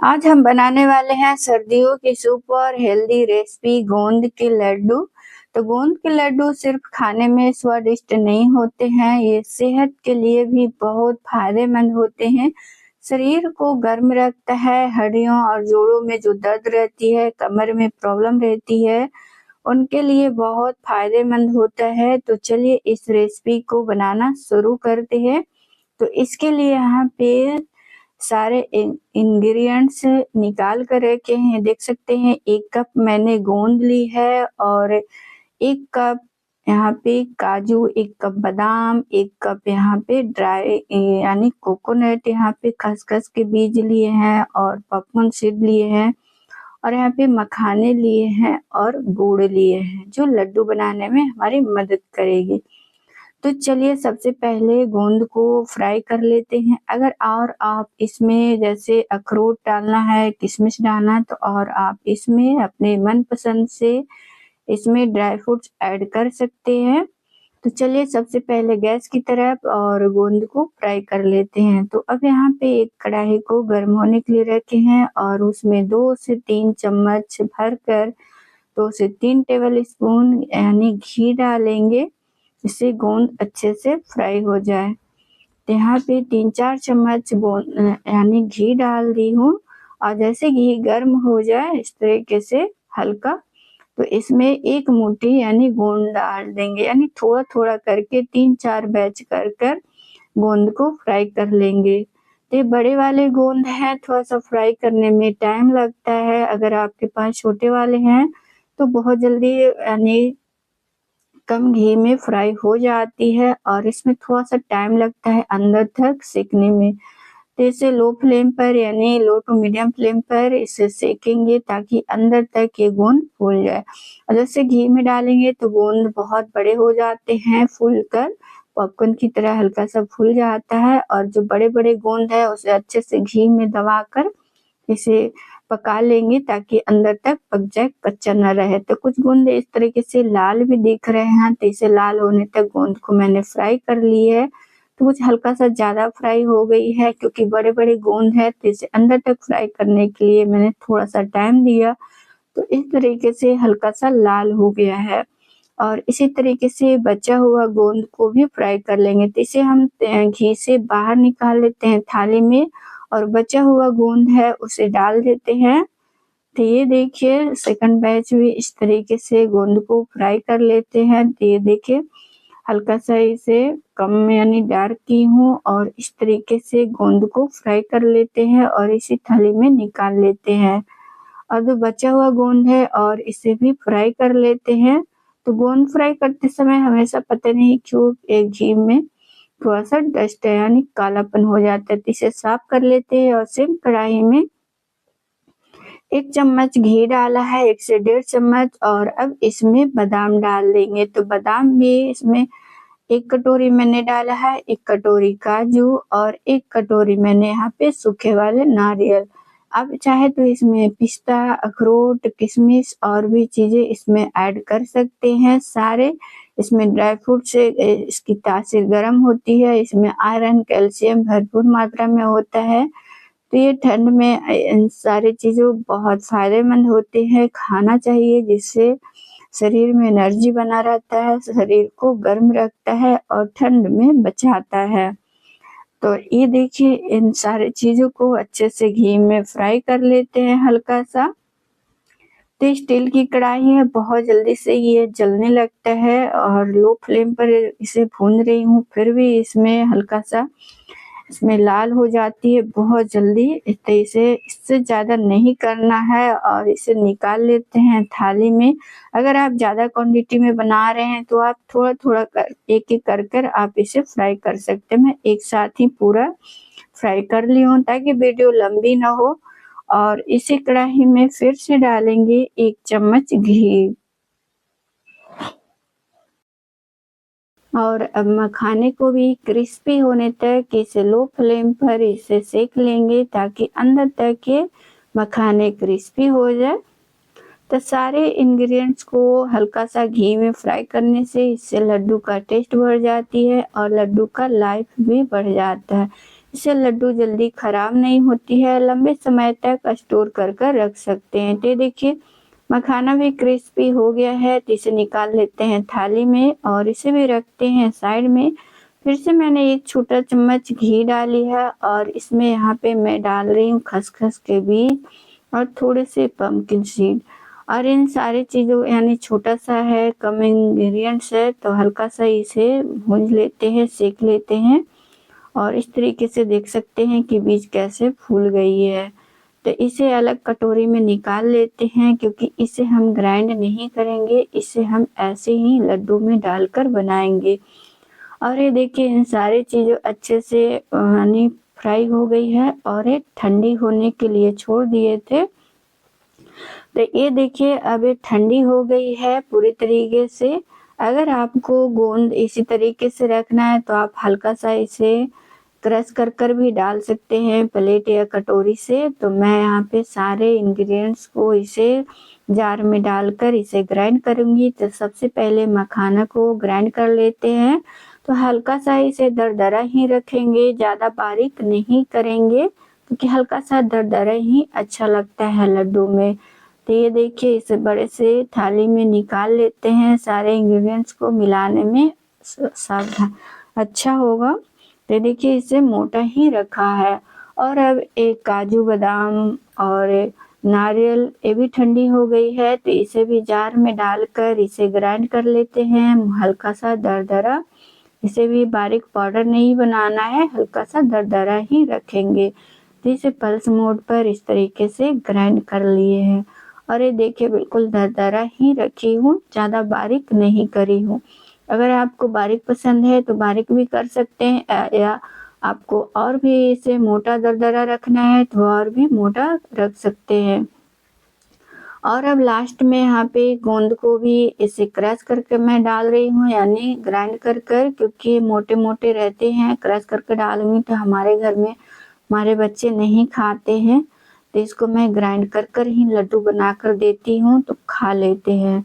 आज हम बनाने वाले हैं सर्दियों की सुपर हेल्दी रेसिपी गोंद के लड्डू। तो गोंद के लड्डू सिर्फ खाने में स्वादिष्ट नहीं होते हैं, ये सेहत के लिए भी बहुत फायदेमंद होते हैं। शरीर को गर्म रखता है, हड्डियों और जोड़ों में जो दर्द रहती है, कमर में प्रॉब्लम रहती है, उनके लिए बहुत फायदेमंद होता है। तो चलिए इस रेसिपी को बनाना शुरू करते हैं। तो इसके लिए यहाँ पे सारे इंग्रेडिएंट्स निकाल कर रखे हैं। देख सकते हैं 1 कप मैंने गोंद ली है और 1 कप यहाँ पे काजू, 1 कप बादाम, 1 कप यहाँ पे ड्राई यानी कोकोनट, यहाँ पे खसखस के बीज लिए हैं और पॉपकॉर्न सीड लिए हैं और यहाँ पे मखाने लिए हैं और गुड़ लिए हैं, जो लड्डू बनाने में हमारी मदद करेगी। तो चलिए सबसे पहले गोंद को फ्राई कर लेते हैं। अगर और आप इसमें जैसे अखरोट डालना है, किशमिश डालना है, तो और आप इसमें अपने मनपसंद से इसमें ड्राई फ्रूट्स ऐड कर सकते हैं। तो चलिए सबसे पहले गैस की तरफ और गोंद को फ्राई कर लेते हैं। तो अब यहाँ पे एक कढ़ाई को गर्म होने के लिए रखे हैं और उसमें 2 से 3 चम्मच भरकर 2 से 3 टेबल स्पून यानी घी डालेंगे, इससे गोंद अच्छे से फ्राई हो जाए। तो यहाँ पे 3-4 चम्मच यानी घी डाल दी हूँ और जैसे घी गर्म हो जाए इस तरीके से हल्का, तो इसमें 1 मुट्ठी यानी गोंद डाल देंगे, यानी थोड़ा थोड़ा करके 3-4 बैच कर कर गोंद को फ्राई कर लेंगे। तो ये बड़े वाले गोंद हैं, थोड़ा सा फ्राई करने में टाइम लगता है। अगर आपके पास छोटे वाले हैं तो बहुत जल्दी यानी कम घी में फ्राई हो जाती है और इसमें थोड़ा सा टाइम लगता है अंदर तक सेकने में। तो इसे लो फ्लेम पर यानी लो टू मीडियम फ्लेम पर इसे सेकेंगे ताकि अंदर तक ये गोंद फूल जाए। और जैसे घी में डालेंगे तो गोंद बहुत बड़े हो जाते हैं, फूल कर पॉपकॉर्न की तरह हल्का सा फूल जाता है और जो बड़े बड़े गोंद है उसे अच्छे से घी में दबाकर इसे पका लेंगे ताकि अंदर तक पक जाए, कच्चा न रहे। तो कुछ गोंद इस तरीके से लाल भी दिख रहे हैं, तो इसे लाल होने तक गोंद को मैंने फ्राई कर ली है। तो कुछ हल्का सा ज़्यादा फ्राई हो गई है क्योंकि बड़े बड़े गोंद है, तो इसे अंदर तक फ्राई करने के लिए मैंने थोड़ा सा टाइम दिया। तो इस तरीके से हल्का सा लाल हो गया है और इसी तरीके से बचा हुआ गोंद को भी फ्राई कर लेंगे। तो इसे हम घी से बाहर निकाल लेते हैं थाली में और बचा हुआ गोंद है उसे डाल देते हैं। तो ये देखिए सेकंड बैच भी इस तरीके से गोंद को फ्राई कर लेते हैं। तो ये देखिए हल्का सा इसे कम यानी डार्क की हूँ और इस तरीके से गोंद को फ्राई कर लेते हैं और इसी थाली में निकाल लेते हैं। और जो बचा हुआ गोंद है और इसे भी फ्राई कर लेते हैं। तो गोंद फ्राई करते समय हमेशा पता नहीं क्यों एक घी में थोड़ा सा डस्ट है यानी कालापन हो जाता है, तो इसे साफ कर लेते हैं और सेम कढ़ाई में 1 चम्मच घी डाला है, 1 से 1.5 चम्मच और अब इसमें बादाम डाल देंगे। तो बादाम भी इसमें 1 कटोरी मैंने डाला है, 1 कटोरी काजू और 1 कटोरी मैंने यहाँ पे सूखे वाले नारियल। आप चाहे तो इसमें पिस्ता, अखरोट, किशमिश और भी चीज़ें इसमें ऐड कर सकते हैं सारे। इसमें ड्राई फ्रूट से इसकी तासीर गर्म होती है, इसमें आयरन, कैल्शियम भरपूर मात्रा में होता है। तो ये ठंड में इन सारी चीज़ों बहुत फ़ायदेमंद होते हैं, खाना चाहिए जिससे शरीर में एनर्जी बना रहता है, शरीर को गर्म रखता है और ठंड में बचाता है। तो ये देखिए इन सारी चीज़ों को अच्छे से घी में फ्राई कर लेते हैं हल्का सा। तो स्टील की कढ़ाई है, बहुत जल्दी से ये जलने लगता है और लो फ्लेम पर इसे भून रही हूँ, फिर भी इसमें हल्का सा इसमें लाल हो जाती है बहुत जल्दी। तो इसे इससे ज़्यादा नहीं करना है और इसे निकाल लेते हैं थाली में। अगर आप ज़्यादा क्वांटिटी में बना रहे हैं तो आप थोड़ा-थोड़ा कर एक-एक कर आप इसे फ्राई कर सकते हैं। मैं एक साथ ही पूरा फ्राई कर ली हूँ ताकि वीडियो लंबी ना हो। और इसी कढ़ाई में फिर से डालेंगे 1 चम्मच घी और अब मखाने को भी क्रिस्पी होने तक इसे लो फ्लेम पर इसे सेक लेंगे ताकि अंदर तक ये मखाने क्रिस्पी हो जाए। तो सारे इंग्रेडिएंट्स को हल्का सा घी में फ्राई करने से इससे लड्डू का टेस्ट बढ़ जाती है और लड्डू का लाइफ भी बढ़ जाता है। इससे लड्डू जल्दी खराब नहीं होती है, लंबे समय तक स्टोर कर कर रख सकते हैं। तो देखिए मखाना भी क्रिस्पी हो गया है, तो इसे निकाल लेते हैं थाली में और इसे भी रखते हैं साइड में। फिर से मैंने एक छोटा चम्मच घी डाली है और इसमें यहाँ पे मैं डाल रही हूँ खसखस के बीज और थोड़े से पम्पकिन सीड। और इन सारी चीज़ों यानी छोटा सा है, कम इंग्रेडिएंट्स है, तो हल्का सा इसे भून लेते हैं, सेक लेते हैं। और इस तरीके से देख सकते हैं कि बीज कैसे फूल गई है। तो इसे अलग कटोरी में निकाल लेते हैं, क्योंकि इसे हम ग्राइंड नहीं करेंगे, इसे हम ऐसे ही लड्डू में डालकर बनाएंगे। और ये देखिए इन सारी चीज़ों अच्छे से यानी फ्राई हो गई है और ये ठंडी होने के लिए छोड़ दिए थे। तो ये देखिए अब ये ठंडी हो गई है पूरी तरीके से। अगर आपको गोंद इसी तरीके से रखना है तो आप हल्का सा इसे क्रश कर कर भी डाल सकते हैं प्लेट या कटोरी से। तो मैं यहाँ पे सारे इंग्रेडिएंट्स को इसे जार में डालकर इसे ग्राइंड करूँगी। तो सबसे पहले मखाना को ग्राइंड कर लेते हैं। तो हल्का सा इसे दरदरा ही रखेंगे, ज़्यादा बारीक नहीं करेंगे, क्योंकि हल्का सा दरदरा ही अच्छा लगता है लड्डू में। तो ये देखिए इसे बड़े से थाली में निकाल लेते हैं, सारे इंग्रेडिएंट्स को मिलाने में सावधान अच्छा होगा। तो देखिए इसे मोटा ही रखा है। और अब एक काजू बादाम और नारियल ये भी ठंडी हो गई है, तो इसे भी जार में डालकर इसे ग्राइंड कर लेते हैं हल्का सा दरदरा। इसे भी बारीक पाउडर नहीं बनाना है, हल्का सा दरदरा ही रखेंगे। तो इसे पल्स मोड पर इस तरीके से ग्राइंड कर लिए हैं। और ये देखिए बिल्कुल दरदरा ही रखी हूँ, ज़्यादा बारीक नहीं करी हूँ। अगर आपको बारीक पसंद है तो बारीक भी कर सकते हैं, या आपको और भी इसे मोटा दरदरा रखना है तो और भी मोटा रख सकते हैं। और अब लास्ट में यहाँ पे गोंद को भी इसे क्रश करके मैं डाल रही हूँ, यानी ग्राइंड कर कर, क्योंकि मोटे मोटे रहते हैं। क्रश करके डालूंगी तो हमारे घर में हमारे बच्चे नहीं खाते हैं, तो इसको मैं ग्राइंड कर कर ही लड्डू बना कर देती हूँ तो खा लेते हैं।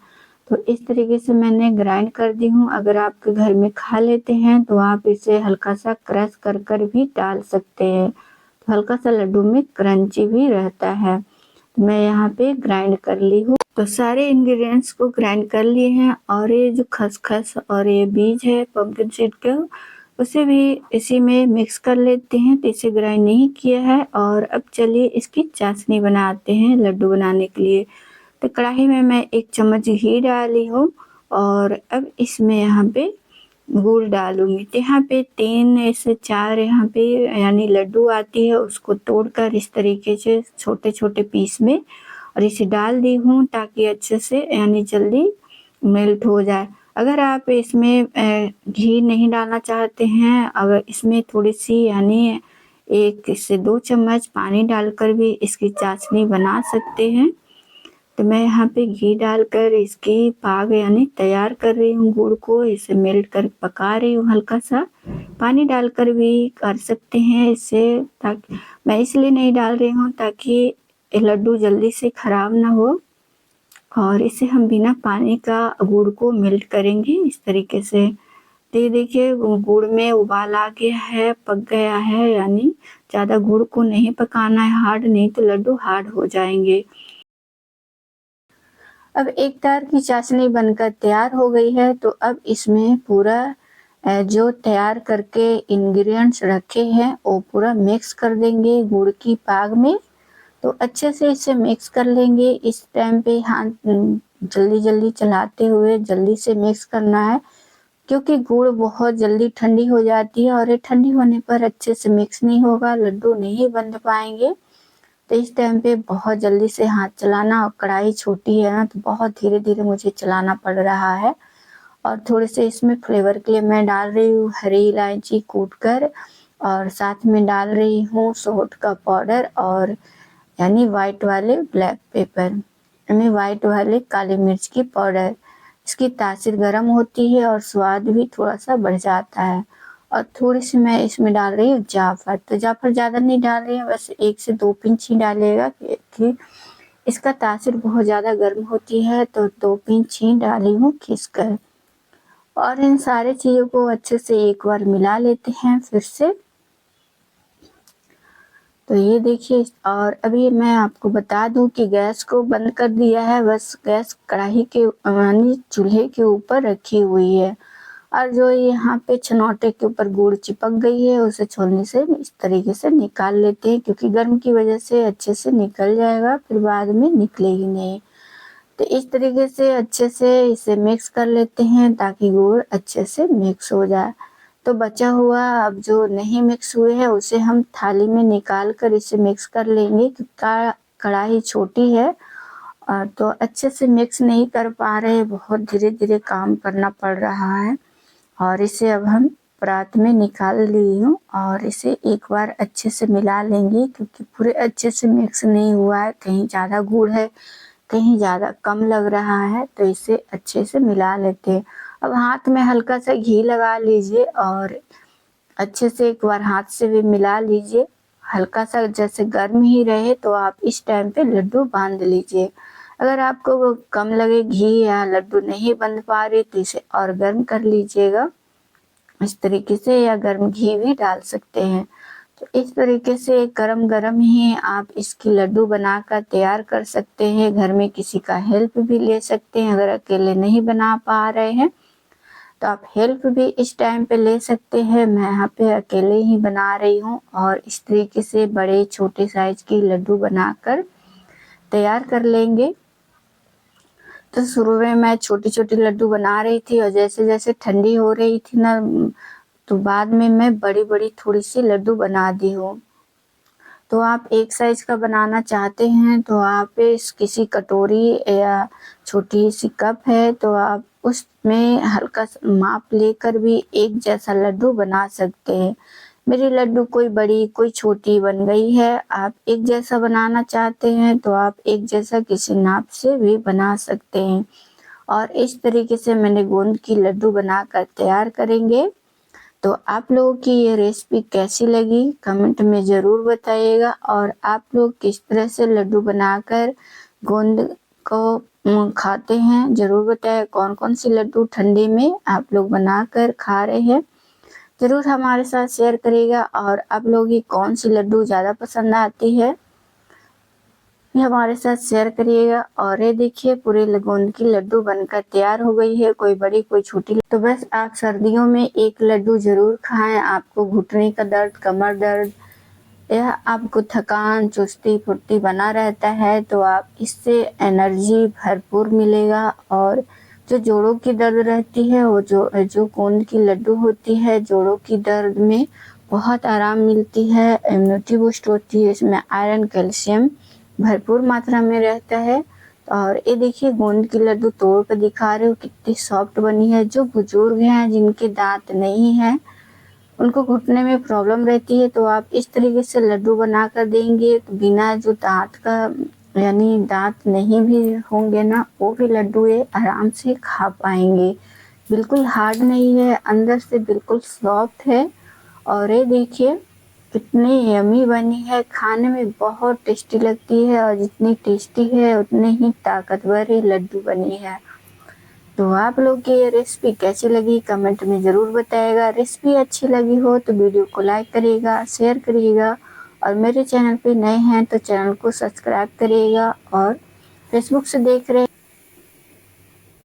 तो इस तरीके से मैंने ग्राइंड कर दी हूँ। अगर आपके घर में खा लेते हैं तो आप इसे हल्का सा क्रश कर कर भी डाल सकते हैं, तो हल्का सा लड्डू में क्रंची भी रहता है। मैं यहाँ पे ग्राइंड कर ली हूँ। तो सारे इंग्रेडिएंट्स को ग्राइंड कर लिए हैं और ये जो खसखस और ये बीज है पम्पकिन सीड का, उसे भी इसी में मिक्स कर लेते हैं। तो इसे ग्राइंड नहीं किया है। और अब चलिए इसकी चाशनी बनाते हैं लड्डू बनाने के लिए। तो कढ़ाई में मैं 1 चम्मच घी डाली हूँ और अब इसमें यहाँ पे गुड़ डालूंगी। तो यहाँ पे 3 से 4 यहाँ पे यानी लड्डू आती है, उसको तोड़कर इस तरीके से छोटे छोटे पीस में और इसे डाल दी हूँ, ताकि अच्छे से यानी जल्दी मेल्ट हो जाए। अगर आप इसमें घी नहीं डालना चाहते हैं, अगर इसमें थोड़ी सी यानी 1 से 2 चम्मच पानी डालकर भी इसकी चाशनी बना सकते हैं। तो मैं यहाँ पे घी डालकर इसकी पाग यानी तैयार कर रही हूँ, गुड़ को इसे मेल्ट कर पका रही हूँ। हल्का सा पानी डालकर भी कर सकते हैं इसे, ताकि मैं इसलिए नहीं डाल रही हूँ ताकि ये लड्डू जल्दी से ख़राब ना हो। और इसे हम बिना पानी का गुड़ को मेल्ट करेंगे इस तरीके से। तो ये देखिए गुड़ में उबाल आ गया है, पक गया है, यानी ज़्यादा गुड़ को नहीं पकाना है हार्ड, नहीं तो लड्डू हार्ड हो जाएंगे। अब एक तार की चाशनी बनकर तैयार हो गई है। तो अब इसमें पूरा जो तैयार करके इंग्रेडिएंट्स रखे हैं वो पूरा मिक्स कर देंगे गुड़ की पाग में। तो अच्छे से इसे मिक्स कर लेंगे। इस टाइम पे हाथ जल्दी जल्दी चलाते हुए जल्दी से मिक्स करना है, क्योंकि गुड़ बहुत जल्दी ठंडी हो जाती है और ये ठंडी होने पर अच्छे से मिक्स नहीं होगा, लड्डू नहीं बन पाएंगे। तो इस टाइम पे बहुत जल्दी से हाथ चलाना, और कढ़ाई छोटी है ना तो बहुत धीरे धीरे मुझे चलाना पड़ रहा है। और थोड़े से इसमें फ्लेवर के लिए मैं डाल रही हूँ हरी इलायची कूट कर, और साथ में डाल रही हूँ सौंठ का पाउडर और यानी वाइट वाले ब्लैक पेपर, यानी वाइट वाले काली मिर्च की पाउडर। इसकी तासीर गर्म होती है और स्वाद भी थोड़ा सा बढ़ जाता है। और थोड़ी सी मैं इसमें डाल रही हूँ जाफर। तो जाफर ज़्यादा नहीं डाल रही हूँ, बस 1 से 2 पिंच ही डालिएगा, कि इसका तासीर बहुत ज़्यादा गर्म होती है। तो 2 पिंच ही डाली हूँ खींच कर। और इन सारे चीज़ों को अच्छे से एक बार मिला लेते हैं फिर से। तो ये देखिए, और अभी मैं आपको बता दूं कि गैस को बंद कर दिया है, बस गैस कढ़ाई के यानी चूल्हे के ऊपर रखी हुई है। और जो यहाँ पे छनौटे के ऊपर गुड़ चिपक गई है, उसे छोलनी से इस तरीके से निकाल लेते हैं, क्योंकि गर्म की वजह से अच्छे से निकल जाएगा, फिर बाद में निकलेगी नहीं। तो इस तरीके से अच्छे से इसे मिक्स कर लेते हैं ताकि गुड़ अच्छे से मिक्स हो जाए। तो बचा हुआ अब जो नहीं मिक्स हुए हैं उसे हम थाली में निकाल कर इसे मिक्स कर लेंगे, क्योंकि कढ़ाई छोटी है और तो अच्छे से मिक्स नहीं कर पा रहे, बहुत धीरे धीरे काम करना पड़ रहा है। और इसे अब हम परात में निकाल ली हूँ और इसे एक बार अच्छे से मिला लेंगे, क्योंकि पूरे अच्छे से मिक्स नहीं हुआ है, कहीं ज़्यादा गुड़ है कहीं ज़्यादा कम लग रहा है। तो इसे अच्छे से मिला लेते हैं। अब हाथ में हल्का सा घी लगा लीजिए और अच्छे से एक बार हाथ से भी मिला लीजिए। हल्का सा जैसे गर्म ही रहे तो आप इस टाइम पे लड्डू बांध लीजिए। अगर आपको कम लगे घी या लड्डू नहीं बंध पा रहे तो इसे और गर्म कर लीजिएगा इस तरीके से, या गर्म घी भी डाल सकते हैं। तो इस तरीके से गरम गरम ही आप इसकी लड्डू बनाकर तैयार कर सकते हैं। घर में किसी का हेल्प भी ले सकते हैं, अगर अकेले नहीं बना पा रहे हैं तो आप हेल्प भी इस टाइम पे ले सकते हैं। मैं यहाँ पे अकेले ही बना रही हूँ और इस तरीके से बड़े छोटे साइज की लड्डू बनाकर तैयार कर लेंगे। तो शुरू में मैं छोटी छोटी लड्डू बना रही थी और जैसे जैसे ठंडी हो रही थी ना, तो बाद में मैं बड़ी बड़ी थोड़ी सी लड्डू बना दी हूँ। तो आप एक साइज का बनाना चाहते हैं तो आप इस किसी कटोरी या छोटी सी कप है तो आप उसमें हल्का माप लेकर भी एक जैसा लड्डू बना सकते हैं। मेरी लड्डू कोई बड़ी कोई छोटी बन गई है। आप एक जैसा बनाना चाहते हैं तो आप एक जैसा किसी नाप से भी बना सकते हैं। और इस तरीके से मैंने गोंद की लड्डू बनाकर तैयार करेंगे। तो आप लोगों की ये रेसिपी कैसी लगी कमेंट में ज़रूर बताइएगा, और आप लोग किस तरह से लड्डू बनाकर गोंद को खाते हैं ज़रूर बताएं। कौन कौन सी लड्डू ठंडी में आप लोग बनाकर खा रहे हैं ज़रूर हमारे साथ शेयर करिएगा। और आप लोगों की कौन सी लड्डू ज़्यादा पसंद आती है ये हमारे साथ शेयर करिएगा। और ये देखिए पूरे गोंद की लड्डू बनकर तैयार हो गई है, कोई बड़ी कोई छोटी। तो बस आप सर्दियों में एक लड्डू जरूर खाएं। आपको घुटने का दर्द, कमर दर्द या आपको थकान, चुस्ती फुर्ती बना रहता है तो आप इससे एनर्जी भरपूर मिलेगा। और जो जोड़ों की दर्द रहती है वो जो गोंद की लड्डू होती है, जोड़ों की दर्द में बहुत आराम मिलती है, इम्यूनिटी बूस्ट होती है। इसमें आयरन, कैल्शियम भरपूर मात्रा में रहता है। और ये देखिए गोंद की लड्डू तोड़ कर दिखा रहे हो कितनी सॉफ्ट बनी है। जो बुजुर्ग हैं जिनके दांत नहीं है, उनको घुटने में प्रॉब्लम रहती है, तो आप इस तरीके से लड्डू बना कर देंगे तो बिना जो दांत का यानी दांत नहीं भी होंगे ना, वो भी लड्डू ये आराम से खा पाएंगे। बिल्कुल हार्ड नहीं है, अंदर से बिल्कुल सॉफ्ट है। और ये देखिए कितनी यमी बनी है, खाने में बहुत टेस्टी लगती है, और जितनी टेस्टी है उतनी ही ताकतवर ये लड्डू बनी है। तो आप लोग की ये रेसिपी कैसी लगी कमेंट में ज़रूर बताइएगा। रेसिपी अच्छी लगी हो तो वीडियो को लाइक करिएगा, शेयर करिएगा, और मेरे चैनल पे नए हैं तो चैनल को सब्सक्राइब करिएगा। और फेसबुक से देख रहे